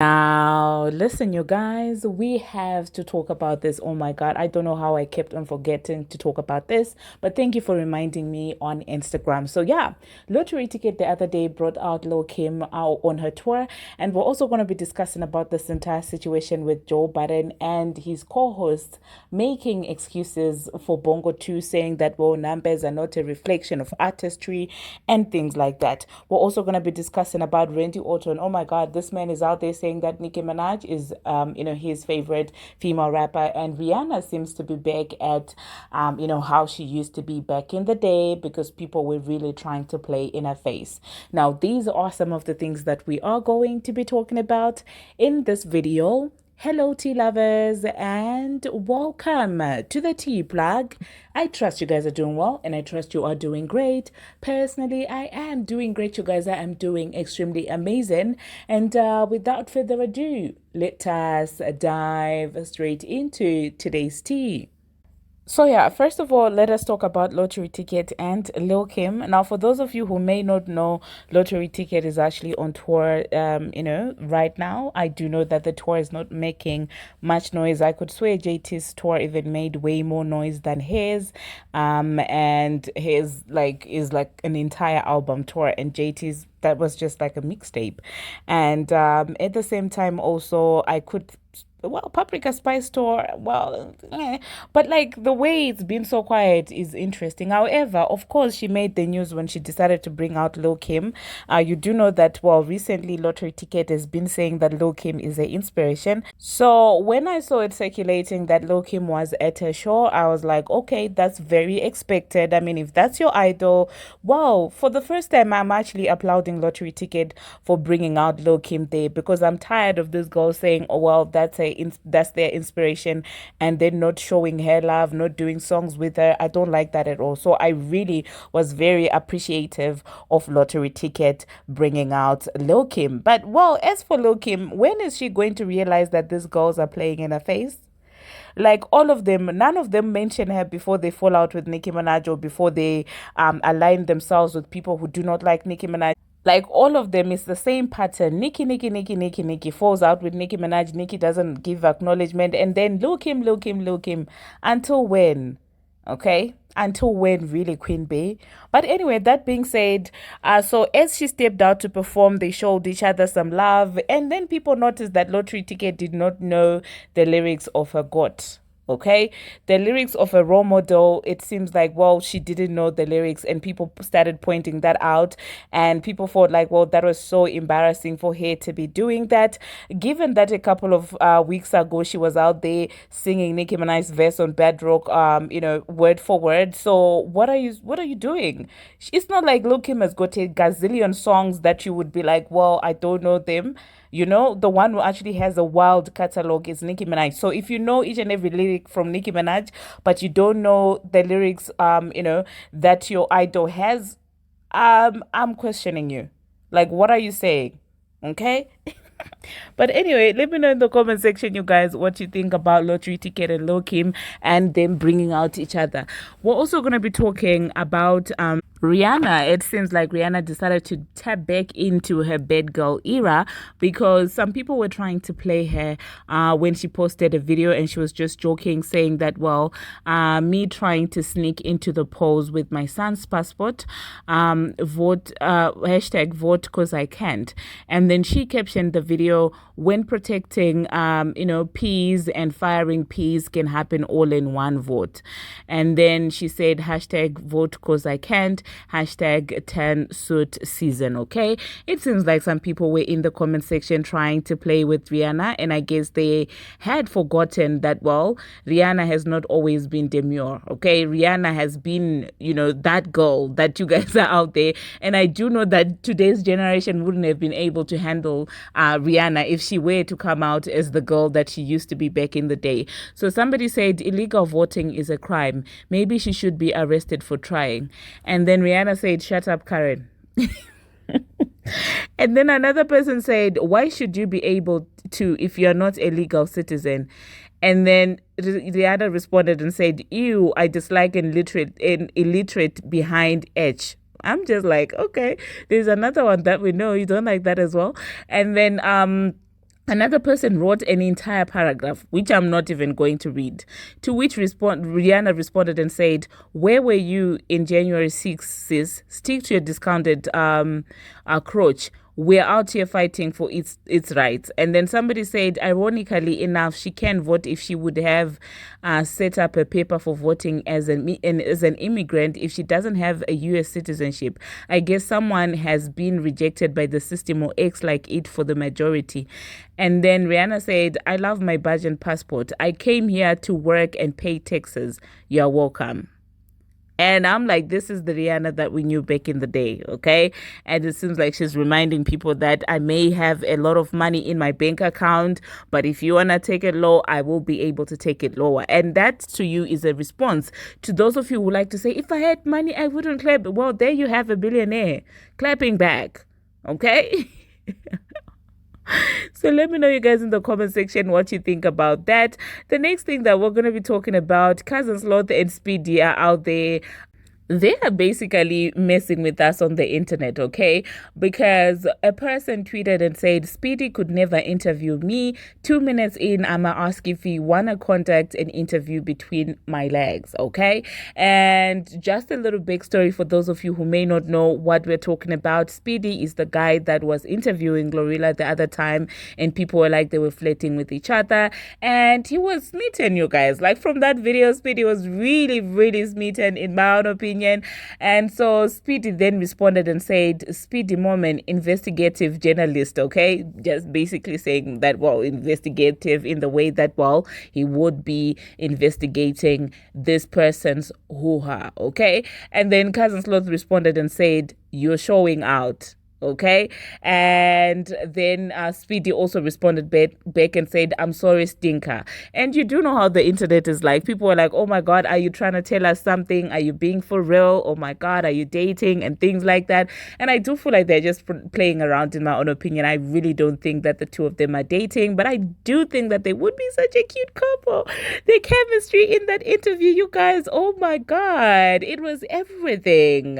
Now, listen, you guys, we have to talk about this. Oh my God, I don't know how I kept on forgetting to talk about this, but thank you for reminding me on Instagram. So, yeah, Lottery Ticket the other day brought out Lil Kim out on her tour, and we're also going to be discussing about this entire situation with Joe Budden and his co host making excuses for Bongo 2, saying that, well, numbers are not a reflection of artistry and things like that. We're also going to be discussing about Randy Orton. Oh my God, this man is out there saying that Nicki Minaj is, his favorite female rapper, and Rihanna seems to be back at, how she used to be back in the day because people were really trying to play in her face. Now, these are some of the things that we are going to be talking about in this video. Hello, tea lovers, and welcome to the tea plug. I trust you guys are doing well, and I trust you are doing great. Personally, I am doing great, you guys. I am doing extremely amazing. And without further ado, let us dive straight into today's tea. So yeah, first of all, let us talk about Lottery Ticket and Lil Kim. Now, for those of you who may not know, Lottery Ticket is actually on tour, right now. I do know that the tour is not making much noise. I could swear JT's tour even made way more noise than his. And his is like an entire album tour, and JT's that was just like a mixtape. And at the same time, also I could Paprika Spice Store, but like the way it's been so quiet is interesting. However, of course, she made the news when she decided to bring out Lil Kim. You do know that, well, recently Lottery Ticket has been saying that Lil Kim is an inspiration. So when I saw it circulating that Lil Kim was at her show, I was like, okay, that's very expected. I mean, if that's your idol, wow, for the first time, I'm actually applauding Lottery Ticket for bringing out Lil Kim there, because I'm tired of this girl saying, oh, well, that's their inspiration, and then not showing her love, not doing songs with her. I don't like that at all. So I really was very appreciative of Lottery Ticket bringing out Lil Kim. But well, as for Lil Kim, when is she going to realize that these girls are playing in her face? Like all of them, none of them mention her before they fall out with Nicki Minaj, or before they align themselves with people who do not like Nicki Minaj. Like all of them is the same pattern. Nicki falls out with Nicki Minaj. Nicki doesn't give acknowledgement, and then Lil Kim. Until when? Okay, until when, really, Queen Bee? But anyway, that being said, so as she stepped out to perform, they showed each other some love, and then people noticed that Lottery Ticket did not know the lyrics of her God. Okay, the lyrics of a role model, it seems like, well, she didn't know the lyrics, and people started pointing that out, and people thought like, well, that was so embarrassing for her to be doing that, given that a couple of weeks ago she was out there singing Nicki Minaj's verse on Bedrock, word for word. So what are you doing? It's not like Lil Kim has got a gazillion songs that you would be like, well, I don't know them. The one who actually has a wild catalog is Nicki Minaj. So if you know each and every lyric from Nicki Minaj, but you don't know the lyrics, that your idol has, I'm questioning you. Like, what are you saying? Okay. But anyway, let me know in the comment section, you guys, what you think about Lottery Ticket and Lil Kim and them bringing out each other. We're also going to be talking about Rihanna. It seems like Rihanna decided to tap back into her bad girl era, because some people were trying to play her when she posted a video, and she was just joking, saying that, well, me trying to sneak into the polls with my son's passport, vote, hashtag vote because I can't. And then she captioned the video, when protecting, peas and firing peas can happen all in one vote. And then she said, hashtag vote because I can't, hashtag 10 suit season. Okay, it seems like some people were in the comment section trying to play with Rihanna, and I guess they had forgotten that, well, Rihanna has not always been demure. Okay, Rihanna has been, that girl that you guys are out there, and I do know that today's generation wouldn't have been able to handle Rihanna if she were to come out as the girl that she used to be back in the day. So somebody said illegal voting is a crime. Maybe she should be arrested for trying. And then Rihanna said, shut up, Karen. And then another person said, why should you be able to if you're not a legal citizen? And then Rihanna responded and said, ew, I dislike an illiterate behind H. I'm just like, okay, there's another one that we know. You don't like that as well. And then Another person wrote an entire paragraph, which I'm not even going to read, to which Rihanna responded and said, "Where were you in January 6th, sis? Stick to your discounted crotch. We're out here fighting for its rights." And then somebody said, ironically enough, she can vote if she would have set up a paper for voting as an immigrant if she doesn't have a U.S. citizenship. I guess someone has been rejected by the system or acts like it for the majority. And then Rihanna said, "I love my badge and passport. I came here to work and pay taxes. You're welcome." And I'm like, this is the Rihanna that we knew back in the day, okay? And it seems like she's reminding people that I may have a lot of money in my bank account, but if you want to take it low, I will be able to take it lower. And that to you is a response to those of you who like to say, if I had money, I wouldn't clap. Well, there you have a billionaire clapping back, okay? So let me know, you guys, in the comment section what you think about that. The next thing that we're going to be talking about, cousins Lil and Speedy are out there. They are basically messing with us on the internet, okay? Because a person tweeted and said, "Speedy could never interview me. 2 minutes in, I'ma ask if he wanna contact an interview between my legs," okay? And just a little backstory for those of you who may not know what we're talking about. Speedy is the guy that was interviewing GloRilla the other time, and people were like they were flirting with each other, and he was smitten, you guys. Like from that video, Speedy was really, really smitten, in my own opinion. And so Speedy then responded and said, "Speedy Morman, investigative journalist," okay? Just basically saying that, well, investigative in the way that, well, he would be investigating this person's hoo-ha, okay? And then Cousin Sloth responded and said, "You're showing out." Okay. And then Speedy also responded back and said, "I'm sorry, stinker." And you do know how the internet is like. People are like, "Oh my God, are you trying to tell us something? Are you being for real? Oh my God, are you dating?" And things like that. And I do feel like they're just playing around, in my own opinion. I really don't think that the two of them are dating, but I do think that they would be such a cute couple. The chemistry in that interview, you guys, oh my God, it was everything.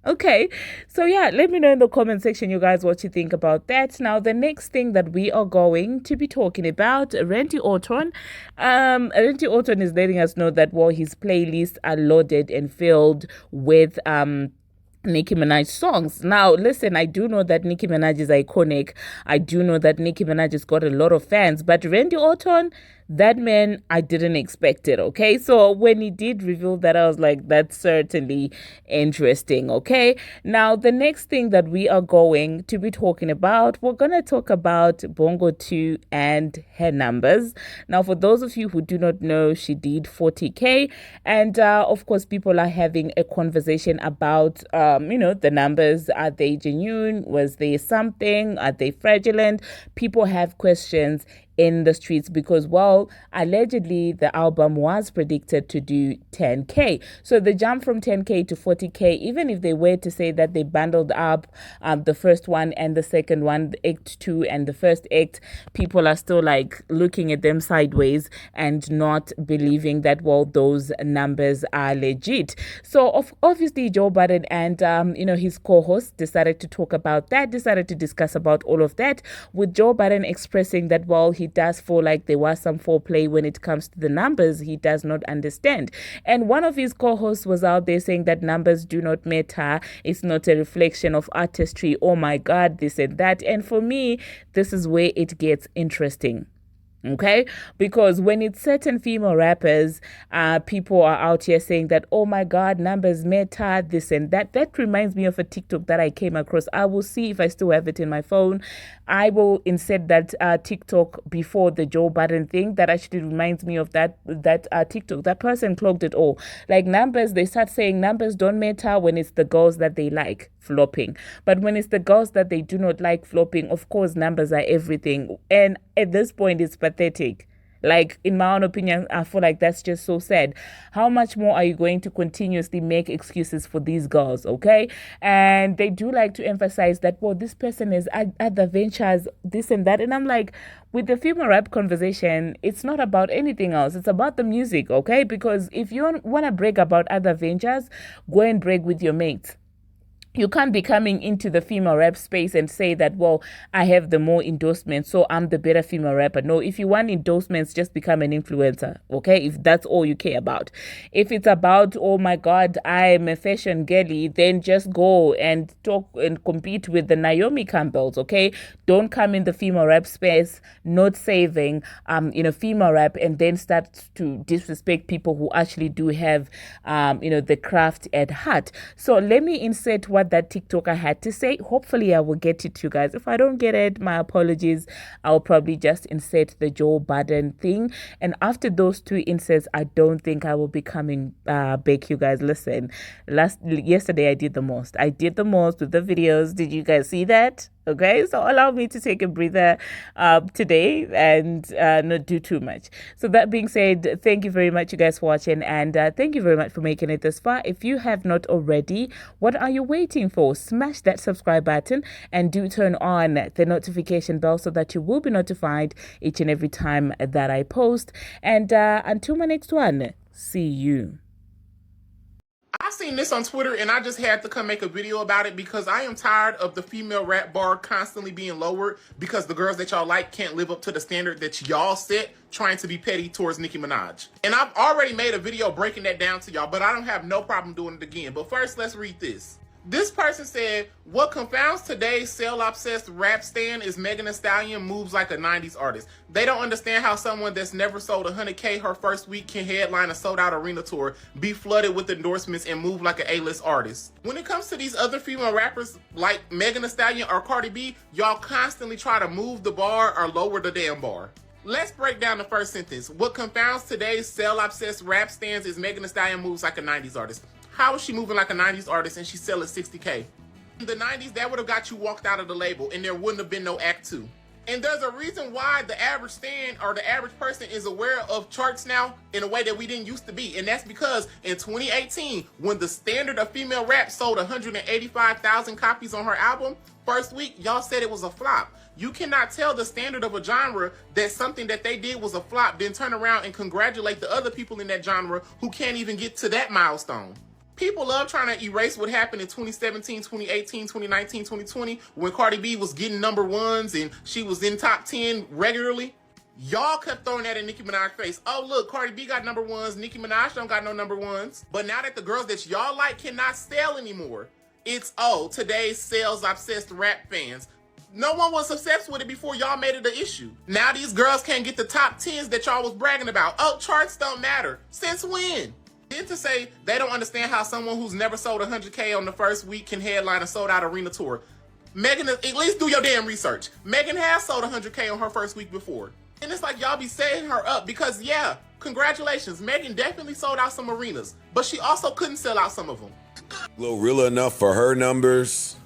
Okay, so yeah, let me know in the comment section, you guys, what you think about that. Now, the next thing that we are going to be talking about, Randy Orton. Randy Orton is letting us know that, well, his playlists are loaded and filled with Nicki Minaj songs. Now, listen, I do know that Nicki Minaj is iconic. I do know that Nicki Minaj has got a lot of fans, but Randy Orton, that man, I didn't expect it, okay? So when he did reveal that, I was like, that's certainly interesting, okay? Now, the next thing that we are going to be talking about, we're going to talk about Bongo 2 and her numbers. Now, for those of you who do not know, she did 40K. And, of course, people are having a conversation about, the numbers. Are they genuine? Was there something? Are they fraudulent? People have questions in the streets because, well, allegedly the album was predicted to do 10K. So the jump from 10K to 40K, even if they were to say that they bundled up the first one and the second one, the act 2 and the first act, people are still like looking at them sideways and not believing that, well, those numbers are legit. So obviously Joe Budden and his co-host decided to talk about that, decided to discuss about all of that, with Joe Budden expressing that, well, he does feel like there was some foreplay when it comes to the numbers. He does not understand. And one of his co-hosts was out there saying that numbers do not matter. It's not a reflection of artistry. Oh my God, this and that. And for me, this is where it gets interesting. Okay, because when it's certain female rappers, people are out here saying that, oh my God, numbers matter, this and that. That reminds me of a TikTok that I came across. I will see if I still have it in my phone. I will insert that TikTok before the Joe Budden thing. That actually reminds me of that TikTok. That person clogged it all. Like numbers, they start saying numbers don't matter when it's the girls that they like flopping. But when it's the girls that they do not like flopping, of course, numbers are everything. And at this point, it's pathetic. Like, in my own opinion, I feel like that's just so sad. How much more are you going to continuously make excuses for these girls, okay? And they do like to emphasize that, well, this person is at the ventures, this and that. And I'm like, with the female rap conversation, it's not about anything else. It's about the music, okay? Because if you want to brag about other ventures, go and brag with your mates. You can't be coming into the female rap space and say that, well, I have the more endorsements, so I'm the better female rapper. No, if you want endorsements, just become an influencer, okay? If that's all you care about. If it's about, oh my God, I'm a fashion girly, then just go and talk and compete with the Naomi Campbells, okay? Don't come in the female rap space, not saving, female rap, and then start to disrespect people who actually do have, the craft at heart. So let me insert what that TikToker had to say. Hopefully I will get it to you guys. If I don't get it, my apologies. I'll probably just insert the Joe Budden thing. And after those two inserts, I don't think I will be coming back, you guys. Listen, yesterday I did the most. I did the most with the videos. Did you guys see that? Okay, so allow me to take a breather today and not do too much. So that being said, thank you very much, you guys, for watching, and thank you very much for making it this far. If you have not already, what are you waiting for? Smash that subscribe button and do turn on the notification bell so that you will be notified each and every time that I post. And until my next one, see you. I seen this on Twitter and I just had to come make a video about it because I am tired of the female rap bar constantly being lowered because the girls that y'all like can't live up to the standard that y'all set trying to be petty towards Nicki Minaj. And I've already made a video breaking that down to y'all, but I don't have no problem doing it again. But first, let's read this. This person said, what confounds today's sale-obsessed rap stan is Megan Thee Stallion moves like a 90s artist. They don't understand how someone that's never sold 100K her first week can headline a sold-out arena tour, be flooded with endorsements, and move like an A-list artist. When it comes to these other female rappers like Megan Thee Stallion or Cardi B, y'all constantly try to move the bar or lower the damn bar. Let's break down the first sentence. What confounds today's sale-obsessed rap stans is Megan Thee Stallion moves like a 90s artist. How is she moving like a 90s artist and she's selling 60K? In the 90s, that would have got you walked out of the label and there wouldn't have been no Act 2. And there's a reason why the average stan or the average person is aware of charts now in a way that we didn't used to be. And that's because in 2018, when the standard of female rap sold 185,000 copies on her album, first week, y'all said it was a flop. You cannot tell the standard of a genre that something that they did was a flop, then turn around and congratulate the other people in that genre who can't even get to that milestone. People love trying to erase what happened in 2017, 2018, 2019, 2020 when Cardi B was getting number ones and she was in top 10 regularly. Y'all kept throwing that in Nicki Minaj's face. Oh, look, Cardi B got number ones. Nicki Minaj don't got no number ones. But now that the girls that y'all like cannot sell anymore, it's, oh, today's sales-obsessed rap fans. No one was obsessed with it before y'all made it an issue. Now these girls can't get the top 10s that y'all was bragging about. Oh, charts don't matter. Since when? Then to say they don't understand how someone who's never sold 100K on the first week can headline a sold-out arena tour. Megan, at least do your damn research. Megan has sold 100K on her first week before. And it's like y'all be setting her up because, yeah, congratulations. Megan definitely sold out some arenas, but she also couldn't sell out some of them. GloRilla enough for her numbers.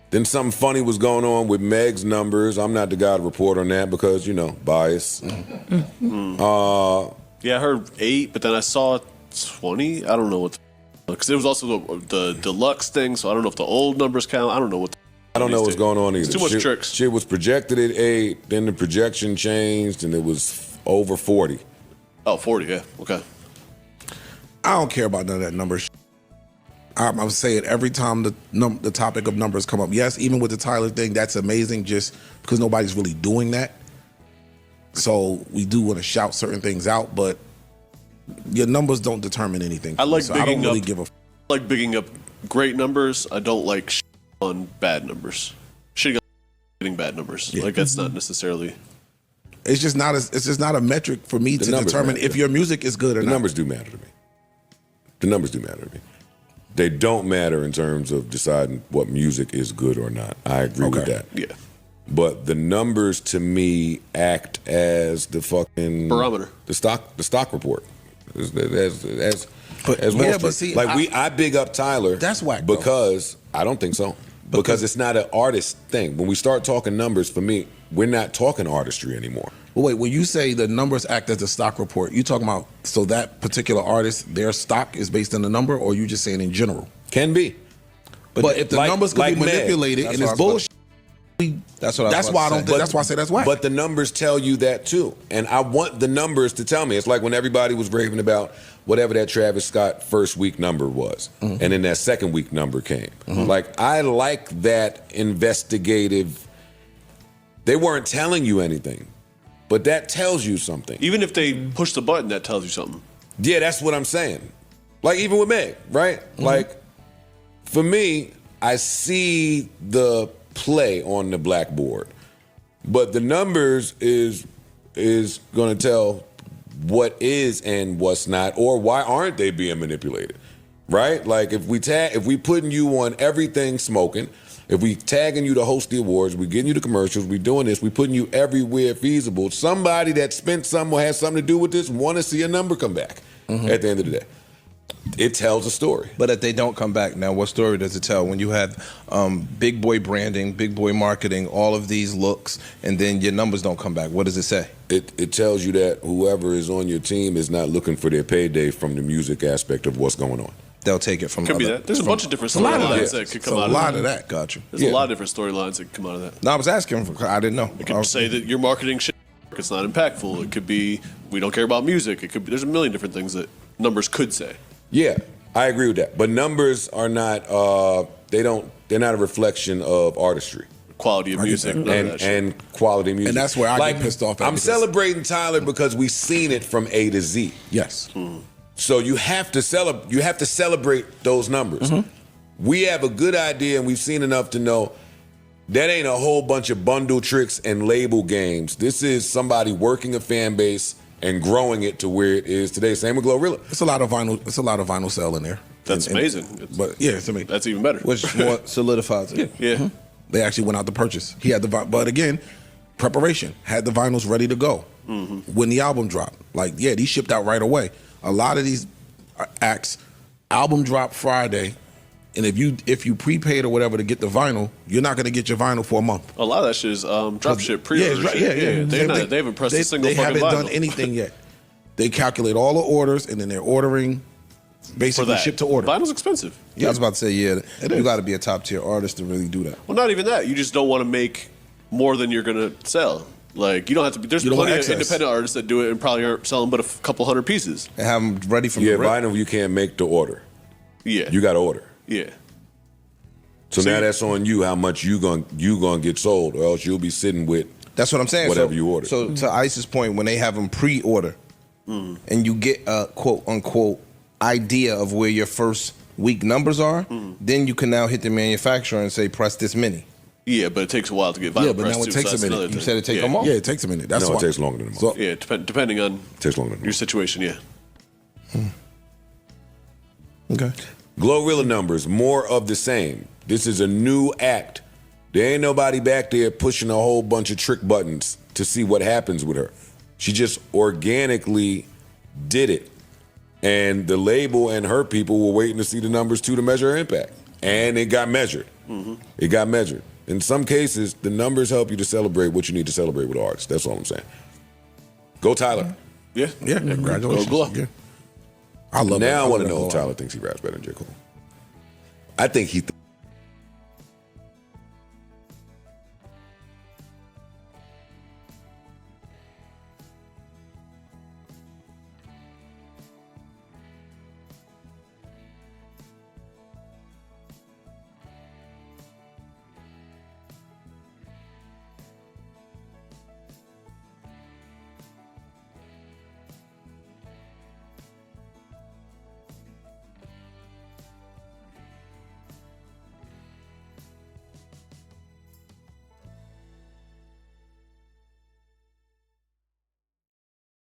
Then something funny was going on with Meg's numbers. I'm not the guy to report on that because, you know, bias. Yeah, I heard 8, but then I saw 20. I don't know what, because there was also the deluxe thing, so I don't know if the old numbers count. I don't know what. I don't know what's going on either. It's too much tricks. Shit was projected at 8, then the projection changed, and it was over 40. Oh, 40, yeah, okay. I don't care about none of that number shit. I'm saying every time the topic of numbers come up, yes, even with the Tyler thing, that's amazing just because nobody's really doing that. So we do want to shout certain things out, but your numbers don't determine anything. I like so bigging I don't really up, give a like bigging up great numbers. I don't like on bad numbers. Shitting on getting bad numbers. Yeah. Like that's not necessarily. It's just not a metric for me to determine if your music is good or not. The numbers do matter to me. The numbers do matter to me. They don't matter in terms of deciding what music is good or not. I agree with that. Yeah. But the numbers to me act as the fucking barometer. The stock report. As but see, like I big up Tyler. That's whack, because I don't think so. Because it's not an artist thing. When we start talking numbers, for me, we're not talking artistry anymore. Well, wait, when you say the numbers act as a stock report, you talking about so that particular artist, their stock is based on the number, or you just saying in general? Can be. But if the numbers could be manipulated and it's bullshit, we That's what. That's why I don't. That's why I say that's whack. But the numbers tell you that too, and I want the numbers to tell me. It's like when everybody was raving about whatever that Travis Scott first week number was, and then that second week number came. Like I like that investigative. They weren't telling you anything, but that tells you something. Even if they push the button, that tells you something. Yeah, that's what I'm saying. Like even with Meg, right? Like for me, I see the play on the blackboard, but the numbers is going to tell what is and what's not, or why aren't they being manipulated, right? Like if we putting you on everything smoking, if we tagging you to host the awards, we getting you the commercials, we doing this, we putting you everywhere feasible. Somebody that spent some or has something to do with this want to see a number come back at the end of the day. It tells a story. But if they don't come back, now what story does it tell? When you have big boy branding, big boy marketing, all of these looks, and then your numbers don't come back, what does it say? It tells you that whoever is on your team is not looking for their payday from the music aspect of what's going on. They'll take it from Could be that. There's a bunch of different storylines that could come out of that. A lot of that. Got you. There's a lot of different storylines that come out of that. No, I was asking. I didn't know. It could say that your marketing shit, it's not impactful. It could be we don't care about music. It could be there's a million different things that numbers could say. Yeah, I agree with that. But numbers are not they're not a reflection of artistry. Quality of music and quality music. And that's where I get pissed off at. I'm celebrating Tyler because we've seen it from A to Z. Yes. So you have to celebrate those numbers. We have a good idea and we've seen enough to know that ain't a whole bunch of bundle tricks and label games. This is somebody working a fan base and growing it to where it is today. Same with GloRilla. It's a lot of vinyl. It's a lot of vinyl sell in there. That's amazing. But yeah, it's amazing. That's even better. Which more solidifies it. Yeah. They actually went out to purchase. He had but again, preparation. Had the vinyls ready to go when the album dropped. Like, yeah, these shipped out right away. A lot of these acts, album dropped Friday, and if you prepaid or whatever to get the vinyl, you're not going to get your vinyl for a month. A lot of that shit is drop ship pre-order. Yeah. They haven't pressed a single They fucking haven't vinyl. done anything yet. They calculate all the orders, and then they're ordering basically ship to order. Vinyl's expensive. Yeah, I was about to say, you got to be a top tier artist to really do that. Well, not even that. You just don't want to make more than you're going to sell. Like, you don't have to be. There's plenty of independent artists that do it and probably aren't selling but a couple hundred pieces. And have them ready from the rip. Vinyl you can't make to order. Yeah. You got to order. Yeah. So now that's on you how much you gonna get sold, or else you'll be sitting with. That's what I'm saying. Whatever you order. So to Ice's point, when they have them pre-order, and you get a quote unquote idea of where your first week numbers are, then you can now hit the manufacturer and say press this many. Yeah, but it takes a while to get vinyl Yeah, but pressed now it too, takes so a that's minute. another You thing. said it take a month? Yeah, it takes a minute. That's No, why. it takes longer than a month. So, Yeah, depending on It takes longer than a your month. situation. Yeah. okay. GloRilla numbers, more of the same. This is a new act. There ain't nobody back there pushing a whole bunch of trick buttons to see what happens with her. She just organically did it. And the label and her people were waiting to see the numbers too to measure her impact. And it got measured. It got measured. In some cases, the numbers help you to celebrate what you need to celebrate with artists. That's all I'm saying. Go Tyler. Yeah. Yeah, congratulations. Go Glo. Yeah. I love Now that. I want to love know that if whole Tyler thinks he raps better than J. Cole. I think he